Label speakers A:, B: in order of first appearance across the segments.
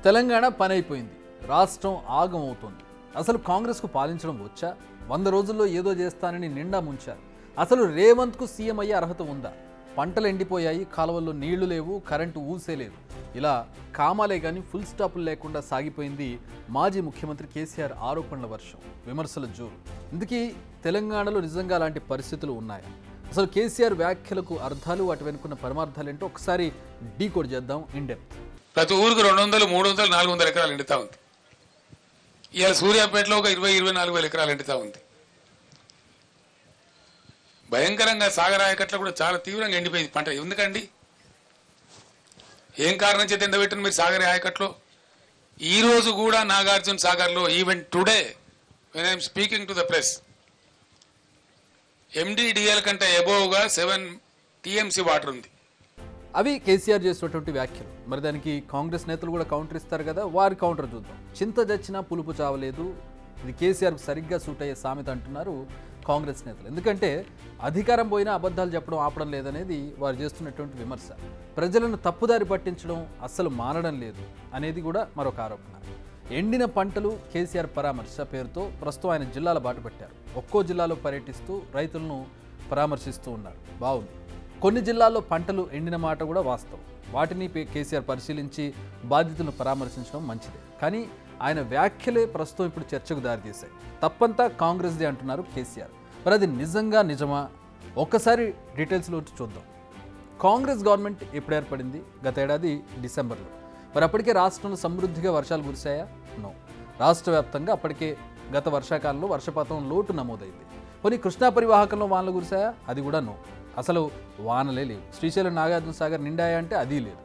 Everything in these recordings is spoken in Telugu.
A: తెలంగాణ పని అయిపోయింది. రాష్ట్రం ఆగమవుతోంది. అసలు కాంగ్రెస్కు పాలించడం వచ్చా? 100 రోజుల్లో ఏదో చేస్తానని నిండా ముంచారు. అసలు రేవంత్కు సీఎం అయ్యే అర్హత ఉందా? పంటలు ఎండిపోయాయి, కాలువల్లో నీళ్లు లేవు, కరెంటు ఊసే లేదు. ఇలా కామాలే కానీ ఫుల్ స్టాపులు లేకుండా సాగిపోయింది మాజీ ముఖ్యమంత్రి కేసీఆర్ ఆరోపణల వర్షం, విమర్శల జోరు. ఇందుకీ తెలంగాణలో నిజంగా అలాంటి పరిస్థితులు ఉన్నాయా? అసలు కేసీఆర్ వ్యాఖ్యలకు అర్థాలు, వాటి వెనుకున్న పరమార్థాలు ఏంటో ఒకసారి డీకోడ్ చేద్దాం ఇన్ డెప్త్.
B: ప్రతి ఊరికి 200, 300, 400 ఎకరాలు ఎండుతా ఉంది. ఇవాళ సూర్యాపేటలో ఒక 20-24 వేల ఎకరాలు ఎండుతా ఉంది. భయంకరంగా సాగర్ ఆయకట్లో కూడా చాలా తీవ్రంగా ఎండిపోయింది పంట. ఎందుకండి? ఏం కారణం చేత ఎండబెట్టిన మీరు సాగర్ ఆయకట్లో? ఈ రోజు కూడా నాగార్జున సాగర్లో even today when I'm speaking to the press, MDDL కంటే అబోవ్గా 7 TMC వాటర్ ఉంది.
A: అవి కేసీఆర్ చేసినటువంటి వ్యాఖ్యలు. మరి దానికి కాంగ్రెస్ నేతలు కూడా కౌంటర్ ఇస్తారు కదా, వారి కౌంటర్ చూద్దాం. చింత చచ్చినా పులుపు చావలేదు, ఇది కేసీఆర్కు సరిగ్గా సూట్ అయ్యే సామెత అంటున్నారు కాంగ్రెస్ నేతలు. ఎందుకంటే అధికారం పోయినా అబద్ధాలు చెప్పడం ఆపడం లేదనేది వారు చేస్తున్నటువంటి విమర్శ. ప్రజలను తప్పుదారి పట్టించడం అస్సలు మానడం లేదు అనేది కూడా మరొక ఆరోపణ. ఎండిన పంటలు కేసీఆర్ పరామర్శ పేరుతో ప్రస్తుతం ఆయన జిల్లాల బాట పెట్టారు. ఒక్కో జిల్లాలో పర్యటిస్తూ రైతులను పరామర్శిస్తూ ఉన్నారు. బాగుంది. కొన్ని జిల్లాల్లో పంటలు ఎండిన మాట కూడా వాస్తవం. వాటిని కేసీఆర్ పరిశీలించి బాధితులను పరామర్శించడం మంచిదే. కానీ ఆయన వ్యాఖ్యలే ప్రస్తుతం ఇప్పుడు చర్చకు దారితీశాయి. తప్పంతా కాంగ్రెస్దే అంటున్నారు కేసీఆర్. మరి అది నిజంగా నిజమా? ఒక్కసారి డీటెయిల్స్లో చూద్దాం. కాంగ్రెస్ గవర్నమెంట్ ఎప్పుడు ఏర్పడింది? గత ఏడాది డిసెంబర్లో. మరి అప్పటికే రాష్ట్రంలో సమృద్ధిగా వర్షాలు కురిశాయా? నో. రాష్ట్ర వ్యాప్తంగా అప్పటికే గత వర్షాకాలంలో వర్షపాతం లోటు నమోదైంది. కొన్ని కృష్ణా పరివాహకంలో వానలు కురిశాయా? అది కూడా నో. అసలు వానలే లేవు. శ్రీశైలం నాగార్జున సాగర్ నిండాయా అంటే అది లేదు.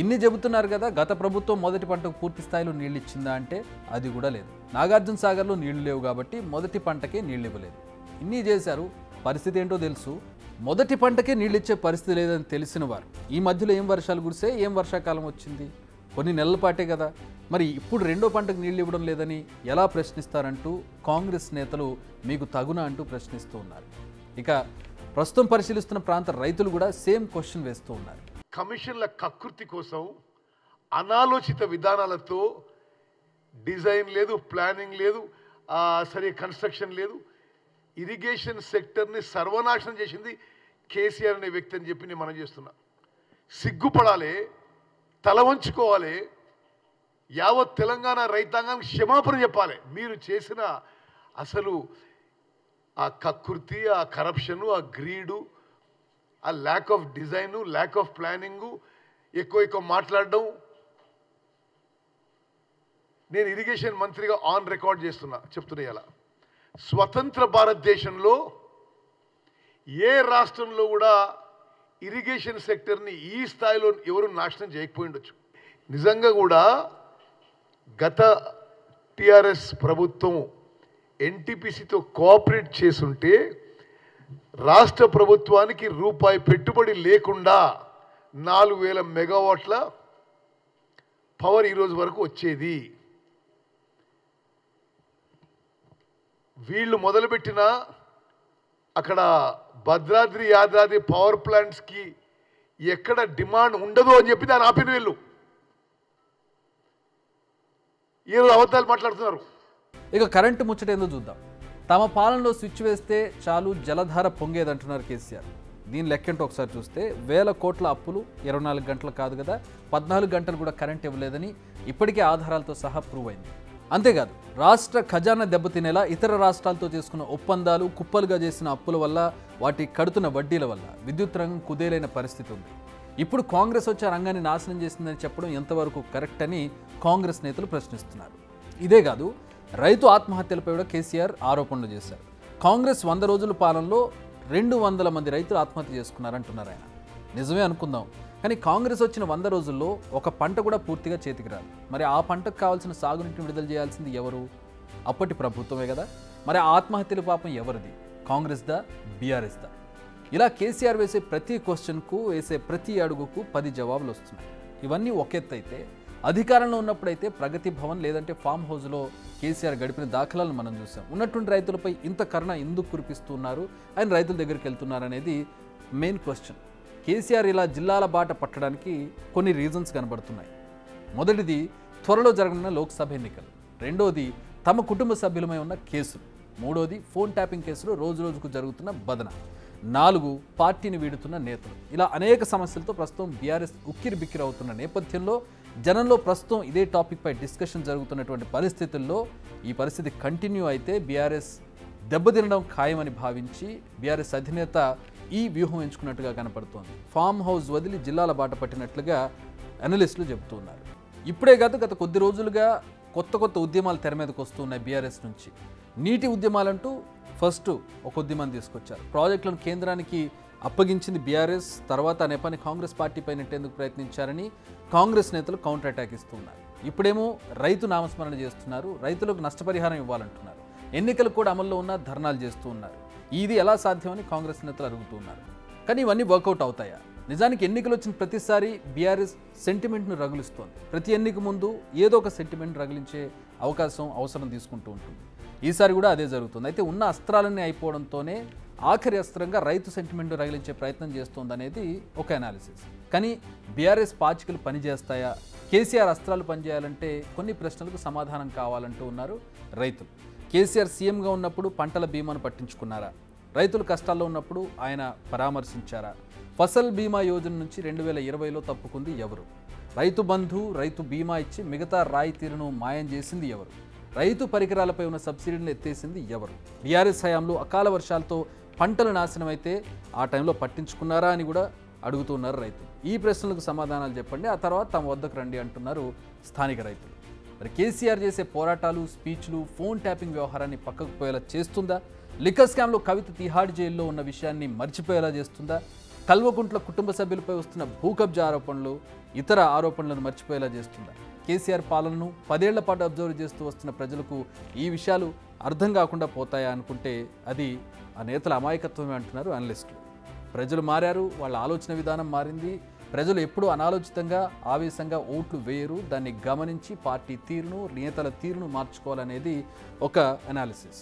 A: ఇన్ని చెబుతున్నారు కదా, గత ప్రభుత్వం మొదటి పంటకు పూర్తి స్థాయిలో నీళ్ళు ఇచ్చిందా అంటే అది కూడా లేదు. నాగార్జున సాగర్లో నీళ్లు లేవు కాబట్టి మొదటి పంటకే నీళ్ళు ఇవ్వలేదు. ఇన్ని చేశారు. పరిస్థితి ఏంటో తెలుసు. మొదటి పంటకే నీళ్ళు ఇచ్చే పరిస్థితి లేదని తెలిసిన వారు ఈ మధ్యలో ఏం వర్షాలు కురిసాయి, ఏం వర్షాకాలం వచ్చింది? కొన్ని నెలల పాటే కదా. మరి ఇప్పుడు రెండో పంటకు నీళ్ళు ఇవ్వడం లేదని ఎలా ప్రశ్నిస్తారంటూ కాంగ్రెస్ నేతలు మీకు తగునా అంటూ ప్రశ్నిస్తూ ఉన్నారు. ఇక ప్రస్తుతం పరిశీలిస్తున్న ప్రాంత రైతులు కూడా సేమ్ క్వశ్చన్ వేస్తూ ఉన్నారు.
C: కమిషన్ల కకృతి కోసం అనాలోచిత విధానాలతో డిజైన్ లేదు, ప్లానింగ్ లేదు, సరే కన్స్ట్రక్షన్ లేదు, ఇరిగేషన్ సెక్టర్ని సర్వనాశనం చేసింది కేసీఆర్ అనే వ్యక్తి అని చెప్పి నేను మనం చేస్తున్నా. సిగ్గుపడాలి, తల వంచుకోవాలి, యావత్ తెలంగాణ రైతాంగానికి క్షమాపణ చెప్పాలి. మీరు చేసిన అసలు ఆ కకృతి, ఆ కరప్షను, ఆ గ్రీడు, ఆ lack of design, lack of planning, ఎక్కువ మాట్లాడడం. నేను ఇరిగేషన్ మంత్రిగా ఆన్ రికార్డ్ చెప్తున్నా ఇలా, స్వతంత్ర భారతదేశంలో ఏ రాష్ట్రంలో కూడా ఇరిగేషన్ సెక్టర్ని ఈ స్థాయిలో ఎవరు నాశనం చేయకపోయి ఉండొచ్చు. నిజంగా కూడా గత టిఆర్ఎస్ ప్రభుత్వం ఎన్టీపీసీతో కోఆపరేట్ చేసుంటే రాష్ట్ర ప్రభుత్వానికి రూపాయి పెట్టుబడి లేకుండా 4000 మెగావాట్ల పవర్ ఈరోజు వరకు వచ్చేది. వీళ్ళు మొదలుపెట్టిన అక్కడ భద్రాద్రి, యాదాద్రి పవర్ ప్లాంట్స్కి ఎక్కడ డిమాండ్ ఉండదు అని చెప్పి దాన్ని ఆపిన వీళ్ళు ఈరోజు అబద్ధాలు మాట్లాడుతున్నారు.
A: ఇక కరెంటు ముచ్చట ఏందో చూద్దాం. తమ పాలనలో స్విచ్ వేస్తే చాలు జలధార పొంగేదంటున్నారు కేసీఆర్. దీని లెక్కంటూ ఒకసారి చూస్తే 1000 కోట్ల అప్పులు 24 గంటలు కాదు కదా, 14 గంటలు కూడా కరెంట్ ఇవ్వలేదని ఇప్పటికే ఆధారాలతో సహా ప్రూవ్ అయింది. అంతేకాదు, రాష్ట్ర ఖజానా దెబ్బతినేలా ఇతర రాష్ట్రాలతో చేసుకున్న ఒప్పందాలు, కుప్పలుగా చేసిన అప్పుల వల్ల, వాటి కడుతున్న వడ్డీల వల్ల విద్యుత్ రంగం కుదేలైన పరిస్థితి ఉంది. ఇప్పుడు కాంగ్రెస్ వచ్చే రంగాన్ని నాశనం చేసిందని చెప్పడం ఎంతవరకు కరెక్ట్ అని కాంగ్రెస్ నేతలు ప్రశ్నిస్తున్నారు. ఇదే కాదు, రైతు ఆత్మహత్యలపై కూడా కేసీఆర్ ఆరోపణలు చేశారు. కాంగ్రెస్ 100 రోజుల పాలనలో 200 మంది రైతులు ఆత్మహత్య చేసుకున్నారంటున్నారు ఆయన. నిజమే అనుకుందాం, కానీ కాంగ్రెస్ వచ్చిన 100 రోజుల్లో ఒక పంట కూడా పూర్తిగా చేతికి రాదు. మరి ఆ పంటకు కావాల్సిన సాగునీటిని విడుదల చేయాల్సింది ఎవరు? అప్పటి ప్రభుత్వమే కదా. మరి ఆ ఆత్మహత్యల పాపం ఎవరిది? కాంగ్రెస్దా, బీఆర్ఎస్దా? ఇలా కేసీఆర్ వేసే ప్రతి క్వశ్చన్కు, వేసే ప్రతి అడుగుకు 10 జవాబులు వస్తున్నాయి. ఇవన్నీ ఒక ఎత్తు అయితే, అధికారంలో ఉన్నప్పుడైతే ప్రగతి భవన్ లేదంటే ఫామ్ హౌస్లో కేసీఆర్ గడిపిన దాఖలాలను మనం చూసాం. ఉన్నటువంటి రైతులపై ఇంత కరుణ ఎందుకు కురిపిస్తున్నారు, ఆయన రైతుల దగ్గరికి వెళ్తున్నారు అనేది మెయిన్ క్వశ్చన్. కేసీఆర్ ఇలా జిల్లాల బాట పట్టడానికి కొన్ని రీజన్స్ కనబడుతున్నాయి. మొదటిది, త్వరలో జరగనున్న లోక్సభ ఎన్నికలు, రెండోది తమ కుటుంబ సభ్యులమై ఉన్న కేసులు, మూడోది ఫోన్ ట్యాపింగ్ కేసులు రోజుకు జరుగుతున్న బదన, 4 పార్టీని వీడుతున్న నేతలు. ఇలా అనేక సమస్యలతో ప్రస్తుతం బీఆర్ఎస్ ఉక్కిరి బిక్కిరి అవుతున్న నేపథ్యంలో జనంలో ప్రస్తుతం ఇదే టాపిక్పై డిస్కషన్ జరుగుతున్నటువంటి పరిస్థితుల్లో ఈ పరిస్థితి కంటిన్యూ అయితే బీఆర్ఎస్ దెబ్బతినడం ఖాయమని భావించి బీఆర్ఎస్ అధినేత ఈ వ్యూహం ఎంచుకున్నట్టుగా కనపడుతోంది. ఫామ్ హౌస్ వదిలి జిల్లాల బాట పట్టినట్లుగా అనలిస్టులు చెబుతున్నారు. ఇప్పుడే కాదు, గత కొద్ది రోజులుగా కొత్త ఉద్యమాలు తెర మీదకి వస్తున్నాయి బీఆర్ఎస్ నుంచి. నీటి ఉద్యమాలంటూ ఫస్ట్ ఒక ఉద్యమాన్ని తీసుకొచ్చారు. ప్రాజెక్టులను కేంద్రానికి అప్పగించింది బీఆర్ఎస్. తర్వాత ఆ నెపాన్ని కాంగ్రెస్ పార్టీపై నెట్టేందుకు ప్రయత్నించారని కాంగ్రెస్ నేతలు కౌంటర్ అటాక్ ఇస్తున్నారు. ఇప్పుడేమో రైతు నామస్మరణ చేస్తున్నారు, రైతులకు నష్టపరిహారం ఇవ్వాలంటున్నారు, ఎన్నికలు కూడా అమల్లో ఉన్న ధర్నాలు చేస్తూ ఉన్నారు. ఇది ఎలా సాధ్యమని కాంగ్రెస్ నేతలు అడుగుతున్నారు. కానీ ఇవన్నీ వర్కౌట్ అవుతాయా? నిజానికి ఎన్నికలు వచ్చిన ప్రతిసారి బీఆర్ఎస్ సెంటిమెంట్ను రగులుస్తోంది. ప్రతి ఎన్నిక ముందు ఏదో ఒక సెంటిమెంట్ రగిలించే అవసరం తీసుకుంటూ ఉంటుంది. ఈసారి కూడా అదే జరుగుతుంది. అయితే ఉన్న అస్త్రాలన్నీ అయిపోవడంతోనే ఆఖరి అస్త్రంగా రైతు సెంటిమెంట్ రగిలించే ప్రయత్నం చేస్తోంది అనేది ఒక అనాలిసిస్. కానీ బీఆర్ఎస్ పాచికలు పనిచేస్తాయా? కేసీఆర్ అస్త్రాలు పనిచేయాలంటే కొన్ని ప్రశ్నలకు సమాధానం కావాలంటూ ఉన్నారు రైతులు. కేసీఆర్ సీఎంగా ఉన్నప్పుడు పంటల బీమాను పట్టించుకున్నారా? రైతులు కష్టాల్లో ఉన్నప్పుడు ఆయన పరామర్శించారా? ఫసల్ బీమా యోజన నుంచి 2020లో తప్పుకుంది ఎవరు? రైతు బంధు, రైతు బీమా ఇచ్చి మిగతా రాయితీలను మాయం చేసింది ఎవరు? రైతు పరికరాలపై ఉన్న సబ్సిడీలను ఎత్తేసింది ఎవరు? బీఆర్ఎస్ హయాంలో అకాల వర్షాలతో పంటలు నాశనం అయితే ఆ టైంలో పట్టించుకున్నారా అని కూడా అడుగుతున్నారు రైతులు. ఈ ప్రశ్నలకు సమాధానాలు చెప్పండి, ఆ తర్వాత తమ వద్దకు రండి అంటున్నారు స్థానిక రైతులు. మరి కేసీఆర్ చేసే పోరాటాలు, స్పీచ్లు ఫోన్ ట్యాపింగ్ వ్యవహారాన్ని పక్కకు పోయేలా చేస్తుందా? లిక్కర్ స్కామ్లో కవిత తిహాడ్ జైల్లో ఉన్న విషయాన్ని మర్చిపోయేలా చేస్తుందా? కల్వకుంట్ల కుటుంబ సభ్యులపై వస్తున్న భూకబ్జా ఆరోపణలు, ఇతర ఆరోపణలను మర్చిపోయేలా చేస్తుందా? కేసీఆర్ పాలనను 10 ఏళ్ల పాటు అబ్జర్వ్ చేస్తూ వస్తున్న ప్రజలకు ఈ విషయాలు అర్థం కాకుండా పోతాయా అనుకుంటే అది ఆ నేతల అమాయకత్వమే అంటున్నారు అనలిస్టులు. ప్రజలు మారారు, వాళ్ళ ఆలోచన విధానం మారింది. ప్రజలు ఎప్పుడూ అనాలోచితంగా, ఆవేశంగా ఓట్లు వేయరు. దాన్ని గమనించి పార్టీ తీరును, నేతల తీరును మార్చుకోవాలనేది ఒక అనాలిసిస్.